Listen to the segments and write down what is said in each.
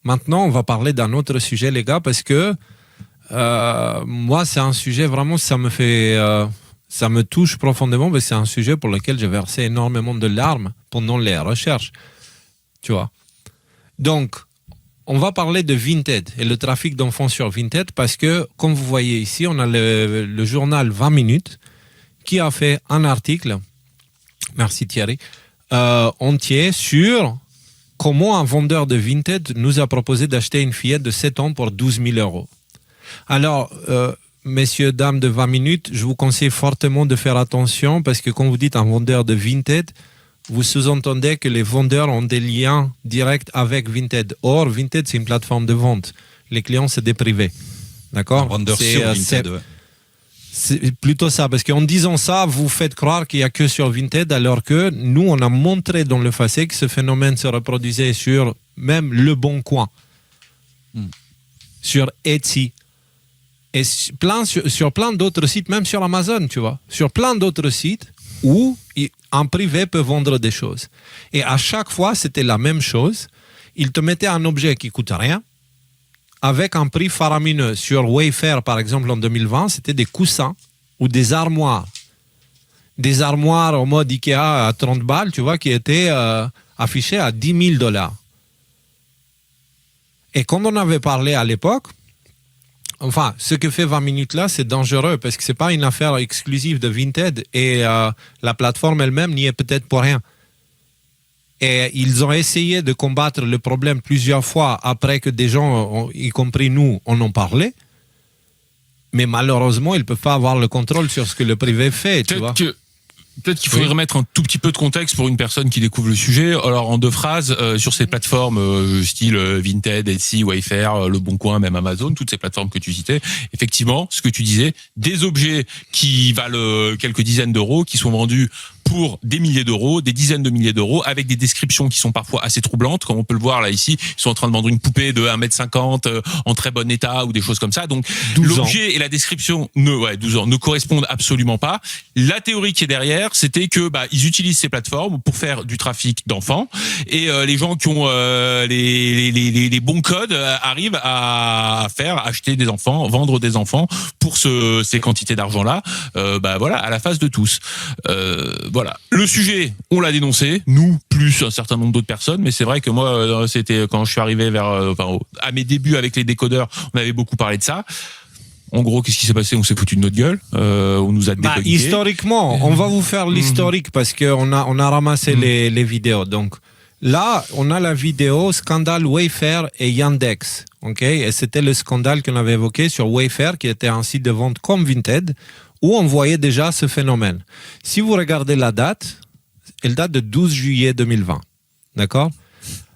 Maintenant, on va parler d'un autre sujet, les gars, parce que moi, c'est un sujet vraiment, ça me touche profondément, mais c'est un sujet pour lequel j'ai versé énormément de larmes pendant les recherches. Tu vois. Donc, on va parler de Vinted et le trafic d'enfants sur Vinted parce que, comme vous voyez ici, on a le journal 20 minutes qui a fait un article, merci Thierry, entier sur comment un vendeur de Vinted nous a proposé d'acheter une fillette de 7 ans pour 12 000 euros. Alors, messieurs, dames de 20 minutes, je vous conseille fortement de faire attention parce que quand vous dites un vendeur de Vinted, vous sous-entendez que les vendeurs ont des liens directs avec Vinted. Or, Vinted, c'est une plateforme de vente. Les clients, c'est des privés. D'accord ? Un vendeur sur Vinted, ouais. C'est plutôt ça, parce qu'en disant ça, vous faites croire qu'il n'y a que sur Vinted, alors que nous, on a montré dans le passé que ce phénomène se reproduisait sur même Le Bon Coin, sur Etsy, et sur plein d'autres sites, même sur Amazon, tu vois, sur plein d'autres sites où un privé peut vendre des choses. Et à chaque fois, c'était la même chose. Il te mettait un objet qui ne coûte rien, avec un prix faramineux. Sur Wayfair, par exemple, en 2020, c'était des coussins ou des armoires. Des armoires au mode Ikea à 30 balles, tu vois, qui étaient affichées à $10 000. Et quand on avait parlé à l'époque, enfin, ce que fait 20 minutes là, c'est dangereux parce que ce n'est pas une affaire exclusive de Vinted et la plateforme elle-même n'y est peut-être pour rien. Et ils ont essayé de combattre le problème plusieurs fois après que des gens, y compris nous, en ont parlé. Mais malheureusement, ils ne peuvent pas avoir le contrôle sur ce que le privé fait. Peut-être qu'il faudrait remettre un tout petit peu de contexte pour une personne qui découvre le sujet. Alors, en 2 phrases, sur ces plateformes style Vinted, Etsy, Wayfair, Le Bon Coin, même Amazon, toutes ces plateformes que tu citais, effectivement, ce que tu disais, des objets qui valent quelques dizaines d'euros, qui sont vendus pour des milliers d'euros, des dizaines de milliers d'euros, avec des descriptions qui sont parfois assez troublantes, comme on peut le voir là ici. Ils sont en train de vendre une poupée de 1,50 m en très bon état ou des choses comme ça. Donc, l'objet et la description 12 ans, ne correspondent absolument pas. La théorie qui est derrière, c'était que ils utilisent ces plateformes pour faire du trafic d'enfants et les gens qui ont les bons codes arrivent à faire acheter des enfants, vendre des enfants pour ces quantités d'argent-là, voilà, à la face de tous. Voilà. Le sujet, on l'a dénoncé, nous, plus un certain nombre d'autres personnes, mais c'est vrai que moi, c'était quand je suis arrivé à mes débuts avec les décodeurs, on avait beaucoup parlé de ça. En gros, qu'est-ce qui s'est passé ? On s'est foutu de notre gueule, on nous a débunké. Historiquement, on va vous faire l'historique parce qu'on a ramassé les vidéos. Donc là, on a la vidéo scandale Wayfair et Yandex. Okay, et c'était le scandale qu'on avait évoqué sur Wayfair, qui était un site de vente comme Vinted, où on voyait déjà ce phénomène. Si vous regardez la date, elle date de 12 juillet 2020. D'accord ?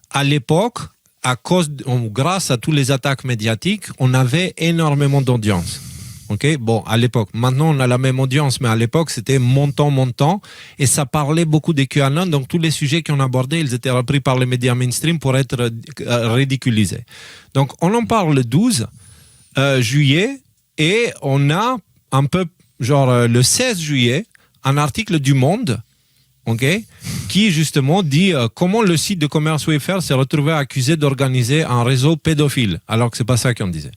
À l'époque, grâce à toutes les attaques médiatiques, on avait énormément d'audience. Okay ? Bon, à l'époque. Maintenant, on a la même audience, mais à l'époque, c'était montant. Et ça parlait beaucoup des QAnon. Donc, tous les sujets qu'on abordait, ils étaient repris par les médias mainstream pour être ridiculisés. Donc, on en parle le 12 juillet et on a un peu, le 16 juillet, un article du Monde, qui justement dit comment le site de commerce Wayfair s'est retrouvé accusé d'organiser un réseau pédophile, alors que c'est pas ça qu'on disait.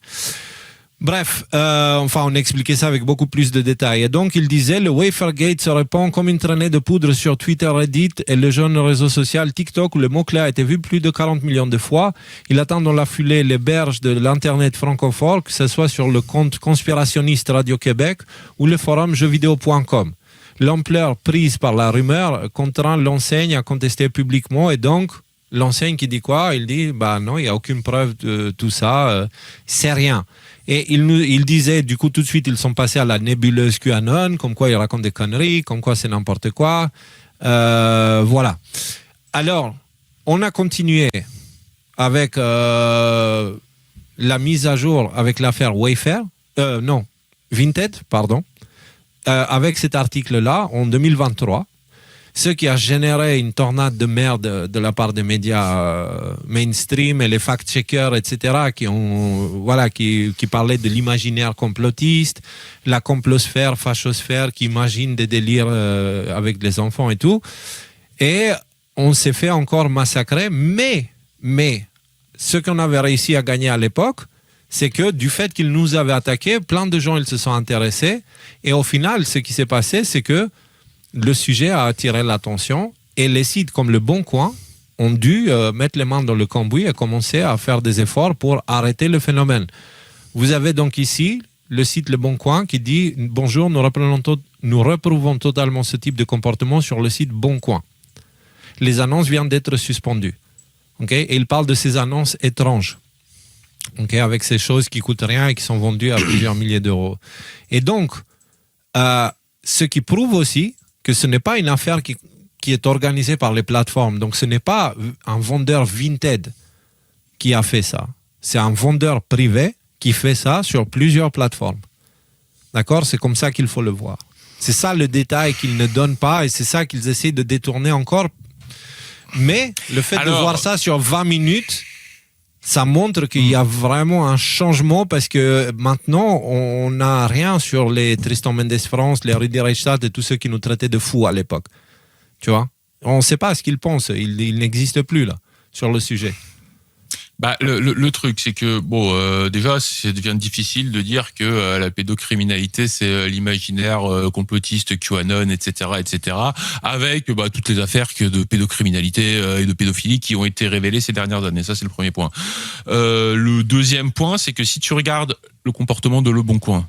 Bref, on expliquait ça avec beaucoup plus de détails. Et donc, il disait, le Wayfairgate se répand comme une traînée de poudre sur Twitter, Reddit et le jeune réseau social TikTok, où le mot-clé a été vu plus de 40 millions de fois. Il attend dans la foulée les berges de l'Internet francophone, que ce soit sur le compte conspirationniste Radio-Québec ou le forum jeuxvideo.com. L'ampleur prise par la rumeur contraint l'enseigne à contester publiquement et donc, l'enseigne qui dit quoi ? Il dit, non, il n'y a aucune preuve de tout ça, c'est rien. Et il disait, du coup, tout de suite, ils sont passés à la nébuleuse QAnon, comme quoi ils racontent des conneries, comme quoi c'est n'importe quoi. Voilà. Alors, on a continué avec la mise à jour avec l'affaire Vinted, avec cet article-là, en 2023. Ce qui a généré une tornade de merde de la part des médias mainstream et les fact-checkers, etc., qui parlaient de l'imaginaire complotiste, la complosphère, fachosphère, qui imagine des délires avec les enfants et tout. Et on s'est fait encore massacrer, mais ce qu'on avait réussi à gagner à l'époque, c'est que du fait qu'ils nous avaient attaqués, plein de gens ils se sont intéressés. Et au final, ce qui s'est passé, c'est que le sujet a attiré l'attention et les sites comme Le Bon Coin ont dû mettre les mains dans le cambouis et commencer à faire des efforts pour arrêter le phénomène. Vous avez donc ici le site Le Bon Coin qui dit « Bonjour, nous réprouvons totalement ce type de comportement sur le site Bon Coin. Les annonces viennent d'être suspendues. » Okay? Et il parle de ces annonces étranges. Okay, avec ces choses qui coûtent rien et qui sont vendues à plusieurs milliers d'euros. Et donc, ce qui prouve aussi que ce n'est pas une affaire qui est organisée par les plateformes. Donc, ce n'est pas un vendeur Vinted qui a fait ça. C'est un vendeur privé qui fait ça sur plusieurs plateformes. D'accord ? C'est comme ça qu'il faut le voir. C'est ça le détail qu'ils ne donnent pas et c'est ça qu'ils essaient de détourner encore. Mais le fait de voir ça sur 20 minutes... ça montre qu'il y a vraiment un changement parce que maintenant, on n'a rien sur les Tristan Mendes France, les Rudi Reichstadt et tous ceux qui nous traitaient de fous à l'époque. Tu vois ? On ne sait pas ce qu'ils pensent. Ils n'existent plus là, sur le sujet. Bah, le truc, c'est que déjà, ça devient difficile de dire que la pédocriminalité, c'est l'imaginaire complotiste, QAnon, etc., avec toutes les affaires de pédocriminalité et de pédophilie qui ont été révélées ces dernières années. Ça, c'est le premier point. Le deuxième point, c'est que si tu regardes le comportement de Le Bon Coin,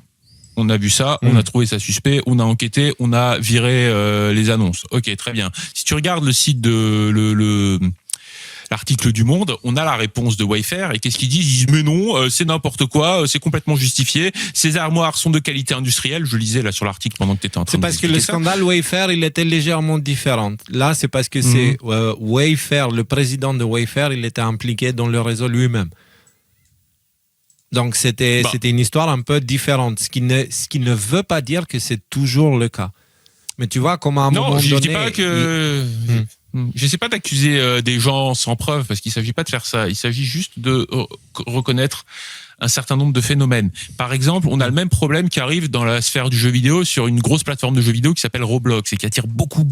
on a vu ça, on a trouvé ça suspect, on a enquêté, on a viré les annonces. Ok, très bien. Si tu regardes le site de l'article du Monde, on a la réponse de Wayfair et qu'est-ce qu'ils disent ? Ils disent mais non, c'est n'importe quoi, c'est complètement justifié. Ces armoires sont de qualité industrielle. Je lisais là sur l'article pendant que tu étais en train de C'est parce que le scandale Wayfair, il était légèrement différent. Là, c'est parce que c'est Wayfair, le président de Wayfair, il était impliqué dans le réseau lui-même. Donc c'était une histoire un peu différente, ce qui ne veut pas dire que c'est toujours le cas. Mais tu vois, comme à un moment donné... Non, je dis pas que... J'essaie pas d'accuser des gens sans preuve parce qu'il s'agit pas de faire ça. Il s'agit juste de reconnaître un certain nombre de phénomènes. Par exemple, on a le même problème qui arrive dans la sphère du jeu vidéo sur une grosse plateforme de jeux vidéo qui s'appelle Roblox et qui attire beaucoup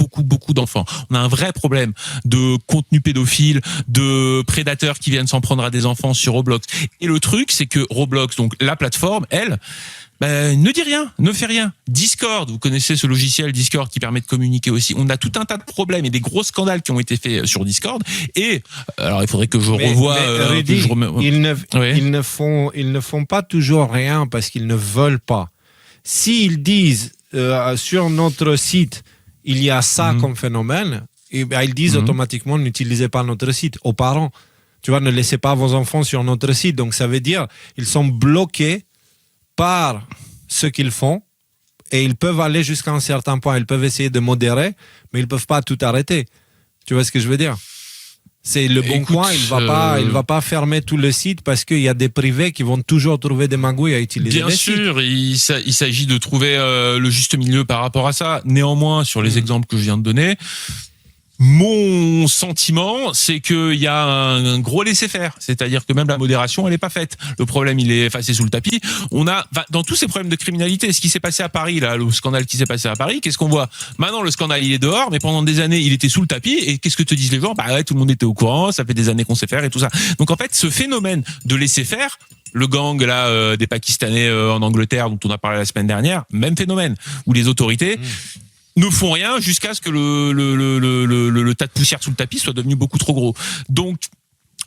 d'enfants. On a un vrai problème de contenu pédophile, de prédateurs qui viennent s'en prendre à des enfants sur Roblox. Et le truc, c'est que Roblox, donc la plateforme, elle, ne dit rien, ne fait rien. Discord, vous connaissez ce logiciel Discord qui permet de communiquer aussi. On a tout un tas de problèmes et des gros scandales qui ont été faits sur Discord. Et alors, il faudrait que je revoie. Ils ne font pas toujours rien parce qu'ils ne veulent pas. S'ils disent sur notre site il y a ça comme phénomène, ils disent automatiquement n'utilisez pas notre site. Aux parents, tu vois, ne laissez pas vos enfants sur notre site. Donc ça veut dire ils sont bloqués par ce qu'ils font et ils peuvent aller jusqu'à un certain point. Ils peuvent essayer de modérer, mais ils ne peuvent pas tout arrêter. Tu vois ce que je veux dire ? C'est Le Bon Coin, il va pas fermer tout le site parce qu'il y a des privés qui vont toujours trouver des magouilles à utiliser. Bien sûr, il s'agit de trouver le juste milieu par rapport à ça. Néanmoins, sur les exemples que je viens de donner, mon sentiment, c'est qu'il y a un gros laisser-faire. C'est-à-dire que même la modération, elle n'est pas faite. Le problème, il est effacé sous le tapis. On a, dans tous ces problèmes de criminalité, ce qui s'est passé à Paris, là, le scandale qui s'est passé à Paris, qu'est-ce qu'on voit ? Maintenant, le scandale, il est dehors, mais pendant des années, il était sous le tapis. Et qu'est-ce que te disent les gens ? Bah ouais, tout le monde était au courant, ça fait des années qu'on sait faire et tout ça. Donc en fait, ce phénomène de laisser-faire, le gang là des Pakistanais en Angleterre, dont on a parlé la semaine dernière, même phénomène, où les autorités ne font rien jusqu'à ce que le tas de poussière sous le tapis soit devenu beaucoup trop gros. Donc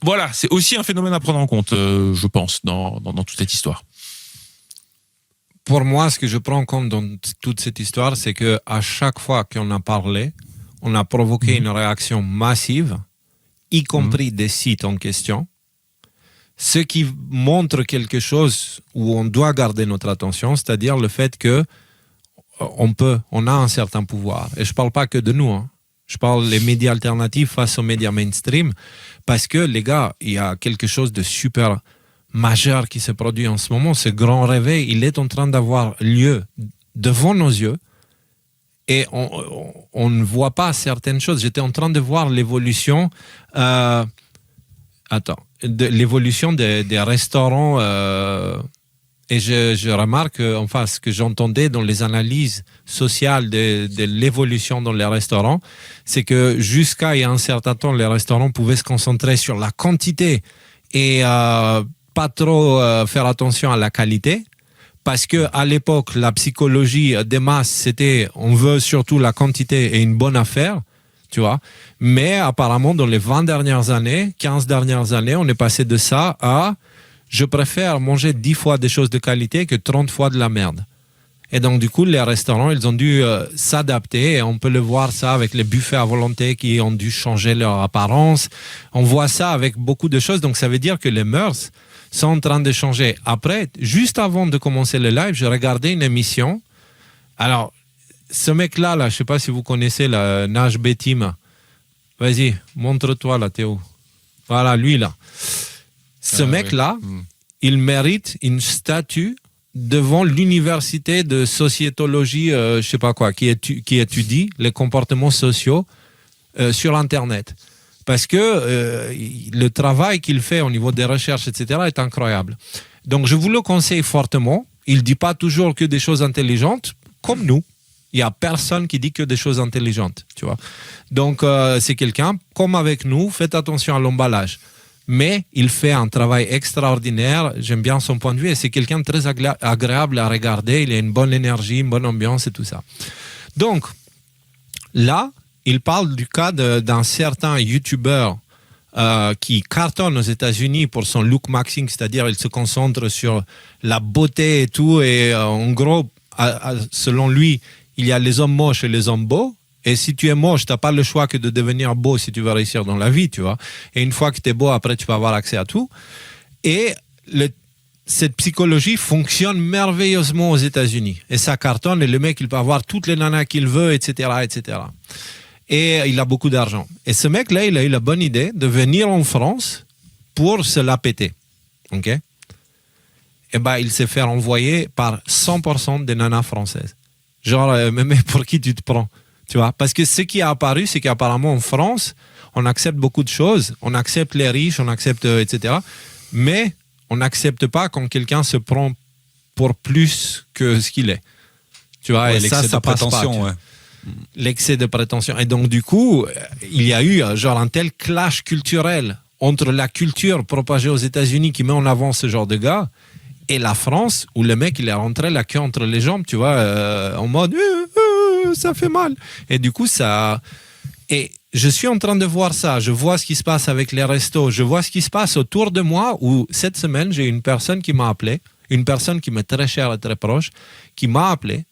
voilà, c'est aussi un phénomène à prendre en compte, je pense, dans toute cette histoire. Pour moi, ce que je prends en compte dans toute cette histoire, c'est que à chaque fois qu'on a parlé, on a provoqué une réaction massive, y compris des sites en question, ce qui montre quelque chose où on doit garder notre attention, c'est-à-dire le fait que on a un certain pouvoir. Et je ne parle pas que de nous, hein. Je parle des médias alternatifs face aux médias mainstream, parce que, les gars, il y a quelque chose de super majeur qui se produit en ce moment. Ce grand réveil, il est en train d'avoir lieu devant nos yeux, et on ne voit pas certaines choses. J'étais en train de voir l'évolution... l'évolution des restaurants... Et je remarque, enfin, ce que j'entendais dans les analyses sociales de l'évolution dans les restaurants, c'est que jusqu'à il y a un certain temps, les restaurants pouvaient se concentrer sur la quantité et pas trop faire attention à la qualité. Parce que à l'époque, la psychologie des masses, c'était on veut surtout la quantité et une bonne affaire, tu vois. Mais apparemment, dans les 20 dernières années, 15 dernières années, on est passé de ça à je préfère manger 10 fois des choses de qualité que 30 fois de la merde. Et donc, du coup, les restaurants, ils ont dû s'adapter. Et on peut le voir ça avec les buffets à volonté qui ont dû changer leur apparence. On voit ça avec beaucoup de choses. Donc, ça veut dire que les mœurs sont en train de changer. Après, juste avant de commencer le live, je regardais une émission. Alors, ce mec-là, je ne sais pas si vous connaissez, Nage Betim. Vas-y, montre-toi là, Théo. Voilà, lui là. Ce mec-là, il mérite une statue devant l'université de sociétologie, je ne sais pas quoi, qui étudie les comportements sociaux sur Internet. Parce que le travail qu'il fait au niveau des recherches, etc., est incroyable. Donc, je vous le conseille fortement. Il ne dit pas toujours que des choses intelligentes, comme nous. Il n'y a personne qui dit que des choses intelligentes, tu vois. Donc, c'est quelqu'un, comme avec nous, faites attention à l'emballage. Mais il fait un travail extraordinaire. J'aime bien son point de vue et c'est quelqu'un de très agréable à regarder. Il a une bonne énergie, une bonne ambiance et tout ça. Donc, là, il parle du cas d'un certain YouTuber qui cartonne aux États-Unis pour son look maxing, c'est-à-dire il se concentre sur la beauté et tout. Et en gros, selon lui, il y a les hommes moches et les hommes beaux. Et si tu es moche, tu n'as pas le choix que de devenir beau si tu veux réussir dans la vie, tu vois. Et une fois que tu es beau, après, tu vas avoir accès à tout. Et cette psychologie fonctionne merveilleusement aux États-Unis. Et ça cartonne, et le mec, il peut avoir toutes les nanas qu'il veut, etc., etc. Et il a beaucoup d'argent. Et ce mec-là, il a eu la bonne idée de venir en France pour se la péter. OK? Et ben, il s'est fait renvoyer par 100% des nanas françaises. Genre, mais pour qui tu te prends? Tu vois, parce que ce qui est apparu, c'est qu'apparemment en France, on accepte beaucoup de choses, on accepte les riches, on accepte, etc. Mais on n'accepte pas quand quelqu'un se prend pour plus que ce qu'il est. Tu vois, ouais, et l'excès ça de passe prétention, pas. ouais. L'excès de prétention. Et donc, du coup, il y a eu genre un tel clash culturel entre la culture propagée aux États-Unis qui met en avant ce genre de gars et la France, où le mec, il est rentré la queue entre les jambes, tu vois, en mode ça fait mal. Et du coup, ça. Et je suis en train de voir ça. Je vois ce qui se passe avec les restos. Je vois ce qui se passe autour de moi. Où cette semaine, j'ai une personne qui m'a appelé, une personne qui m'est très chère et très proche, qui m'a appelé,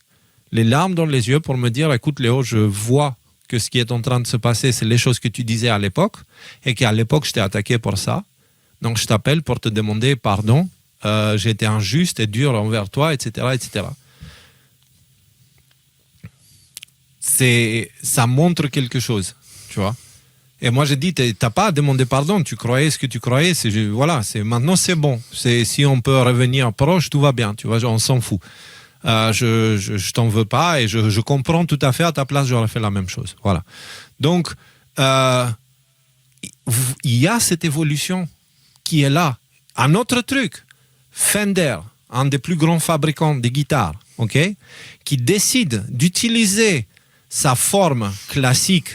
les larmes dans les yeux, pour me dire écoute, Léo, je vois que ce qui est en train de se passer, c'est les choses que tu disais à l'époque, et qu'à l'époque, je t'ai attaqué pour ça. Donc, je t'appelle pour te demander pardon. J'ai été injuste et dur envers toi, etc., etc. Ça montre quelque chose, tu vois. Et moi, j'ai dit, t'as pas à demander pardon, tu croyais ce que tu croyais, maintenant c'est bon. Si on peut revenir proche, tout va bien, tu vois, on s'en fout. Je t'en veux pas et je comprends tout à fait, à ta place, j'aurais fait la même chose. Voilà. Donc, il y a cette évolution qui est là. Un autre truc, Fender, un des plus grands fabricants de guitares, okay, qui décide d'utiliser sa forme classique,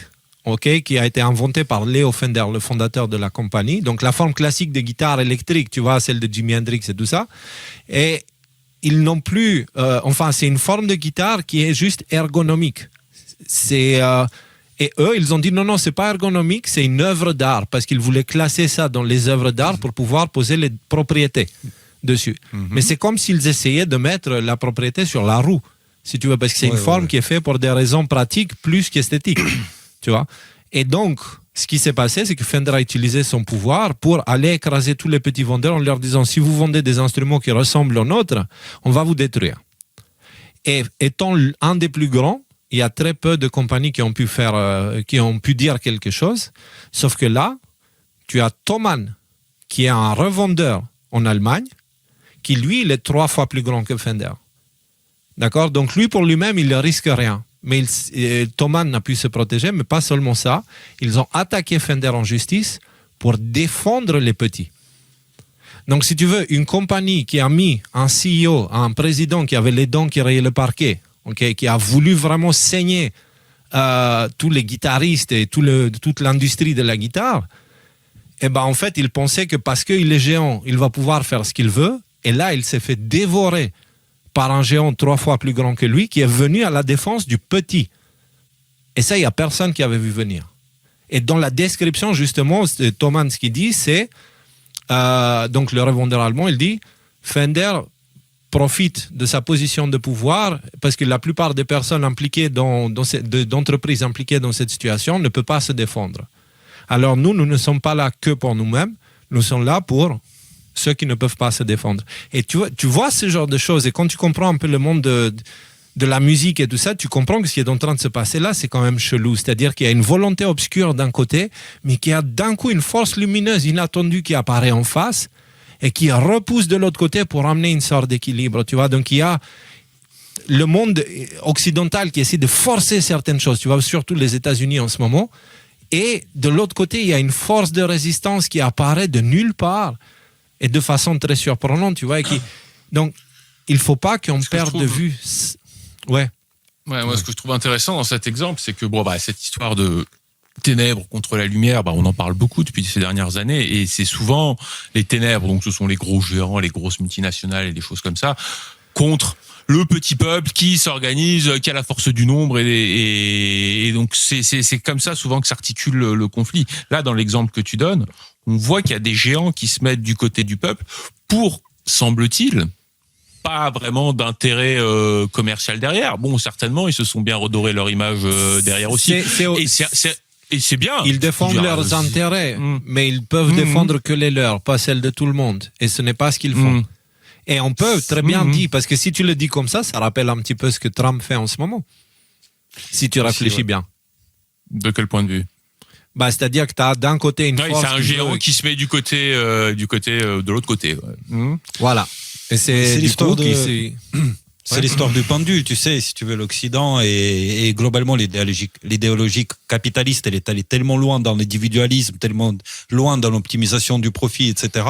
okay, qui a été inventée par Leo Fender, le fondateur de la compagnie. Donc la forme classique des guitares électriques, tu vois, celle de Jimi Hendrix et tout ça. Et ils n'ont plus... c'est une forme de guitare qui est juste ergonomique. Et eux, ils ont dit non, c'est pas ergonomique, c'est une œuvre d'art, parce qu'ils voulaient classer ça dans les œuvres d'art pour pouvoir poser les propriétés dessus. Mm-hmm. Mais c'est comme s'ils essayaient de mettre la propriété sur la roue, si tu veux, parce que c'est une forme qui est faite pour des raisons pratiques plus qu'esthétiques, tu vois. Et donc, ce qui s'est passé, c'est que Fender a utilisé son pouvoir pour aller écraser tous les petits vendeurs en leur disant, si vous vendez des instruments qui ressemblent aux nôtres, on va vous détruire. Et étant un des plus grands, il y a très peu de compagnies qui ont pu dire quelque chose, sauf que là, tu as Thomann, qui est un revendeur en Allemagne, qui lui, il est 3 fois plus grand que Fender. D'accord? Donc lui, pour lui-même, il ne risque rien. Mais Thomann n'a pu se protéger, mais pas seulement ça. Ils ont attaqué Fender en justice pour défendre les petits. Donc, si tu veux, une compagnie qui a mis un CEO, un président qui avait les dents qui rayaient le parquet, okay, qui a voulu vraiment saigner tous les guitaristes et toute l'industrie de la guitare, Et ben en fait, il pensait que parce qu'il est géant, il va pouvoir faire ce qu'il veut. Et là, il s'est fait dévorer par un géant 3 fois plus grand que lui qui est venu à la défense du petit. Et ça, il n'y a personne qui avait vu venir. Et dans la description, justement, Thomann, ce qu'il dit, c'est... donc le revendeur allemand, il dit Fender profite de sa position de pouvoir parce que la plupart des personnes impliquées d'entreprises impliquées dans cette situation ne peuvent pas se défendre. Alors nous ne sommes pas là que pour nous-mêmes, nous sommes là pour ceux qui ne peuvent pas se défendre. Et tu vois ce genre de choses, et quand tu comprends un peu le monde de la musique et tout ça, tu comprends que ce qui est en train de se passer là, c'est quand même chelou. C'est-à-dire qu'il y a une volonté obscure d'un côté, mais qu'il y a d'un coup une force lumineuse inattendue qui apparaît en face et qui repousse de l'autre côté pour amener une sorte d'équilibre. Tu vois, donc il y a le monde occidental qui essaie de forcer certaines choses, tu vois, surtout les États-Unis en ce moment. Et de l'autre côté, il y a une force de résistance qui apparaît de nulle part et de façon très surprenante, tu vois. Donc, il ne faut pas qu'on perde de vue. Ouais, moi, ce que je trouve intéressant dans cet exemple, c'est que cette histoire de ténèbres contre la lumière, on en parle beaucoup depuis ces dernières années, et c'est souvent les ténèbres, donc ce sont les gros géants, les grosses multinationales et des choses comme ça, contre le petit peuple qui s'organise, qui a la force du nombre, et donc c'est comme ça souvent que s'articule le conflit. Là, dans l'exemple que tu donnes, on voit qu'il y a des géants qui se mettent du côté du peuple pour, semble-t-il, pas vraiment d'intérêt commercial derrière. Bon, certainement, ils se sont bien redorés leur image derrière aussi. Et c'est bien. Ils défendent leurs intérêts, mais ils peuvent défendre que les leurs, pas celles de tout le monde. Et ce n'est pas ce qu'ils font. Et on peut très bien dire, parce que si tu le dis comme ça rappelle un petit peu ce que Trump fait en ce moment. Si tu réfléchis bien. De quel point de vue? C'est-à-dire que tu as d'un côté une force... C'est un géant qui se met du côté de l'autre côté. Ouais. Voilà. Et c'est l'histoire C'est l'histoire du pendule, tu sais, si tu veux, l'Occident et globalement l'idéologie capitaliste, elle est allée tellement loin dans l'individualisme, tellement loin dans l'optimisation du profit, etc.,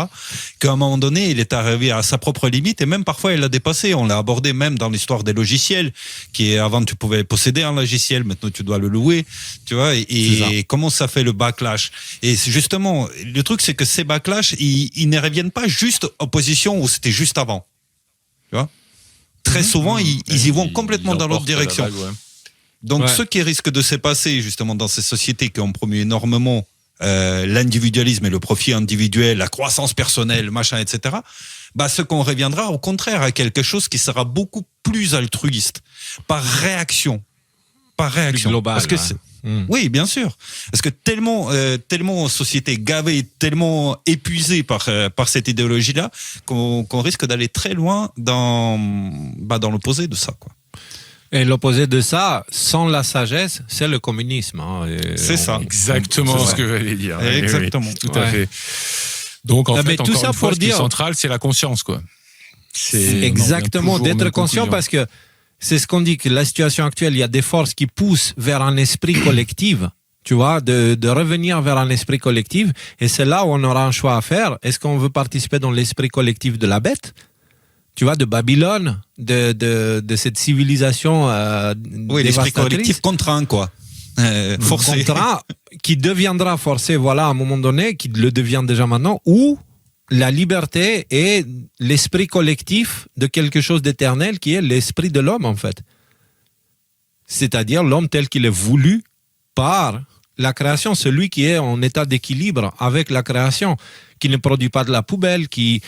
qu'à un moment donné, il est arrivé à sa propre limite et même parfois il l'a dépassé. On l'a abordé même dans l'histoire des logiciels, qui est avant tu pouvais posséder un logiciel, maintenant tu dois le louer, tu vois, et comment ça fait le backlash. Et c'est justement, le truc c'est que ces backlash, ils ne reviennent pas juste en position où c'était juste avant, tu vois. Très souvent, ils y vont complètement dans l'autre direction. Donc, ce qui risque de se passer justement dans ces sociétés qui ont promu énormément l'individualisme et le profit individuel, la croissance personnelle, machin, etc., ce qu'on reviendra au contraire à quelque chose qui sera beaucoup plus altruiste, par réaction. Plus global. Parce que oui, bien sûr. Parce que tellement société gavée, tellement épuisée par cette idéologie-là, qu'on risque d'aller très loin dans l'opposé de ça, quoi. Et l'opposé de ça, sans la sagesse, c'est le communisme. C'est ça. Exactement ce que j'allais dire. Exactement. Oui, tout à fait. Donc, en fait, tout ça ce qui est central, c'est la conscience, quoi. C'est exactement, d'être conscient, parce que c'est ce qu'on dit, que la situation actuelle, il y a des forces qui poussent vers un esprit collectif, tu vois, de revenir vers un esprit collectif. Et c'est là où on aura un choix à faire. Est-ce qu'on veut participer dans l'esprit collectif de la bête, tu vois, de Babylone, de cette civilisation l'esprit collectif contraint, quoi. Forcé. Contraint, qui deviendra forcé, voilà, à un moment donné, qui le devient déjà maintenant, ou la liberté est l'esprit collectif de quelque chose d'éternel qui est l'esprit de l'homme, en fait. C'est-à-dire l'homme tel qu'il est voulu par la création, celui qui est en état d'équilibre avec la création, qui ne produit pas de la poubelle, qui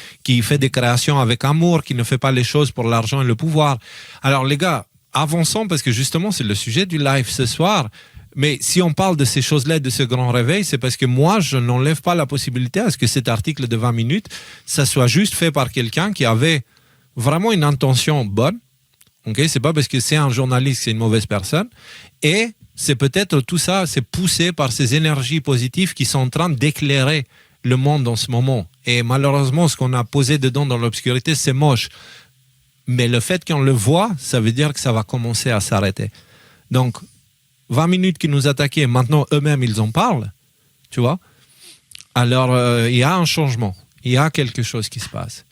fait des créations avec amour, qui ne fait pas les choses pour l'argent et le pouvoir. Alors les gars, avançons, parce que justement c'est le sujet du live ce soir. Mais si on parle de ces choses-là, de ce grand réveil, c'est parce que moi, je n'enlève pas la possibilité à ce que cet article de 20 minutes, ça soit juste fait par quelqu'un qui avait vraiment une intention bonne. Okay? C'est pas parce que c'est un journaliste que c'est une mauvaise personne. Et c'est peut-être tout ça, c'est poussé par ces énergies positives qui sont en train d'éclairer le monde en ce moment. Et malheureusement, ce qu'on a posé dedans dans l'obscurité, c'est moche. Mais le fait qu'on le voit, ça veut dire que ça va commencer à s'arrêter. Donc, 20 minutes qui nous attaquaient, maintenant eux-mêmes ils en parlent, tu vois. Alors il y a un changement, il y a quelque chose qui se passe.